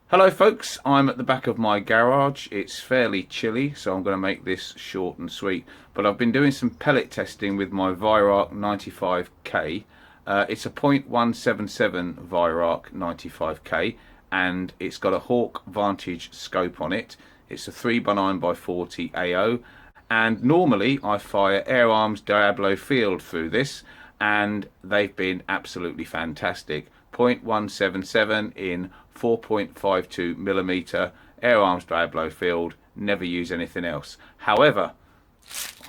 Hello folks, I'm at the back of my garage. It's fairly chilly, so I'm going to make this short and sweet. But I've been doing some pellet testing with my Weihrauch 95K. It's a .177 Weihrauch 95K, and it's got a Hawk Vantage scope on it. It's a 3x9x40 AO, and normally I fire Air Arms Diablo Field through this, and they've been absolutely fantastic. .177 in 4.52mm Air Arms Diablo Field. Never use anything else. However,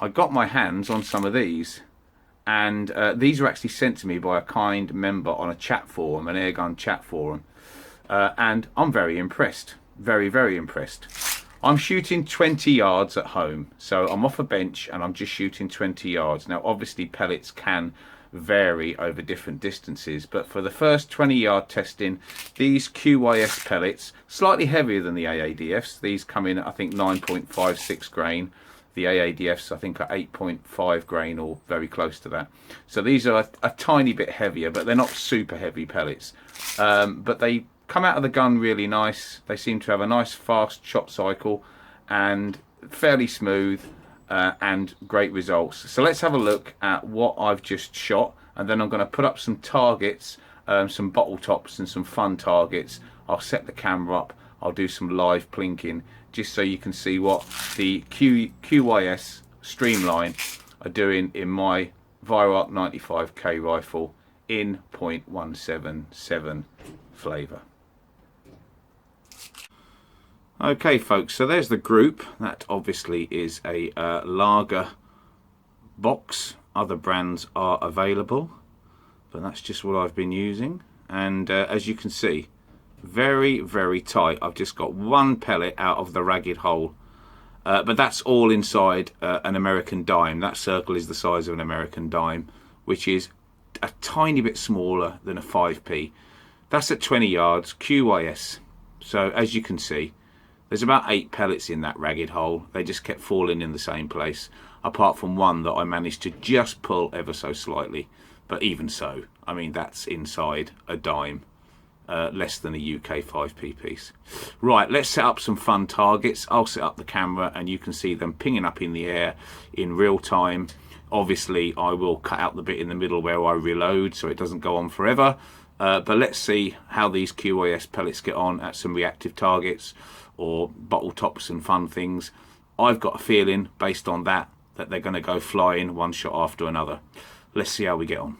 I got my hands on some of these, and these were actually sent to me by a kind member on a chat forum, an airgun chat forum, and I'm very impressed. Very impressed. I'm shooting 20 yards at home, so I'm off a bench and I'm just shooting 20 yards. Now obviously pellets can vary over different distances, but for the first 20-yard testing, these QYS pellets, slightly heavier than the AADFs, these come in at I think 9.56 grain. The AADFs I think are 8.5 grain or very close to that. So these are a tiny bit heavier, but they're not super heavy pellets. But they come out of the gun really nice. They seem to have a nice fast shot cycle and fairly smooth. And great results. So let's have a look at what I've just shot, and then I'm going to put up some targets, some bottle tops and some fun targets. I'll set the camera up, I'll do some live plinking just so you can see what the QYS Streamline are doing in my Weihrauch 95K rifle in .177 flavour. Okay folks, so there's the group. That obviously is a lager box. Other brands are available, but that's just what I've been using. And as you can see, very tight. I've just got one pellet out of the ragged hole, but that's all inside an American dime. That circle is the size of an American dime, which is a tiny bit smaller than a 5p. That's at 20 yards, QYS. So as you can see, there's about 8 pellets in that ragged hole. They just kept falling in the same place, apart from one that I managed to just pull ever so slightly. But even so, I mean, that's inside a dime, less than a UK 5p piece. Right, let's set up some fun targets. I'll set up the camera and you can see them pinging up in the air in real time. Obviously, I will cut out the bit in the middle where I reload so it doesn't go on forever. But let's see how these QYS pellets get on at some reactive targets or bottle tops and fun things. I've got a feeling based on that they're going to go flying one shot after another. Let's see how we get on.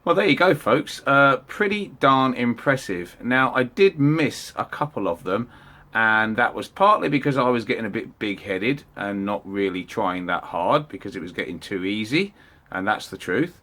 Well, there you go, folks. Pretty darn impressive. Now, I did miss a couple of them, and that was partly because I was getting a bit big-headed and not really trying that hard because it was getting too easy, and that's the truth.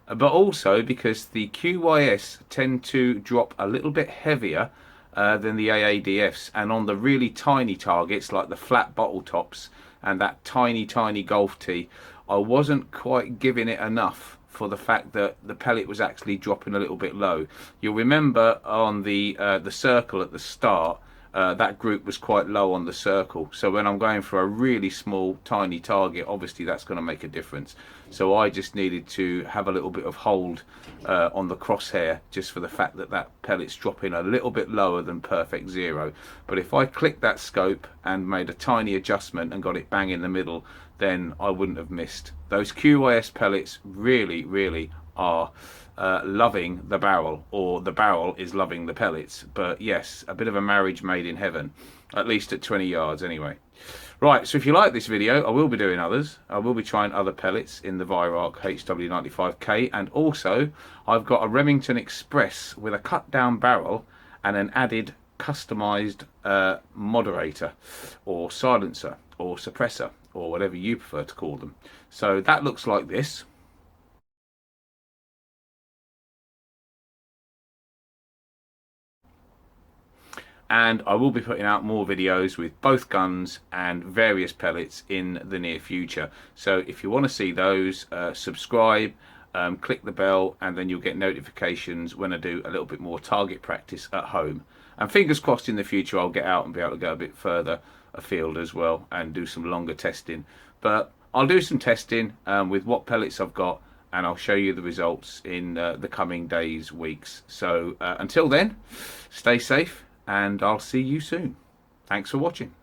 But also because the QYS tend to drop a little bit heavier than the AADFs, and on the really tiny targets like the flat bottle tops and that tiny golf tee, I wasn't quite giving it enough for the fact that the pellet was actually dropping a little bit low. You'll remember on the circle at the start, that group was quite low on the circle, so when I'm going for a really small tiny target, obviously that's going to make a difference. So I just needed to have a little bit of hold on the crosshair, just for the fact that that pellet's dropping a little bit lower than perfect zero. But if I clicked that scope and made a tiny adjustment and got it bang in the middle, then I wouldn't have missed. Those QYS pellets really are loving the barrel, or the barrel is loving the pellets. But yes, a bit of a marriage made in heaven, at least at 20 yards anyway. Right, so if you like this video, I will be doing others. I will be trying other pellets in the Weihrauch HW95K, and also I've got a Remington Express with a cut down barrel and an added customized moderator or silencer or suppressor, or whatever you prefer to call them. So that looks like this. And I will be putting out more videos with both guns and various pellets in the near future. So if you want to see those, subscribe, click the bell, and then you'll get notifications when I do a little bit more target practice at home. And fingers crossed in the future I'll get out and be able to go a bit further afield as well and do some longer testing. But I'll do some testing with what pellets I've got, and I'll show you the results in the coming days, weeks. So until then, stay safe, and I'll see you soon. Thanks for watching.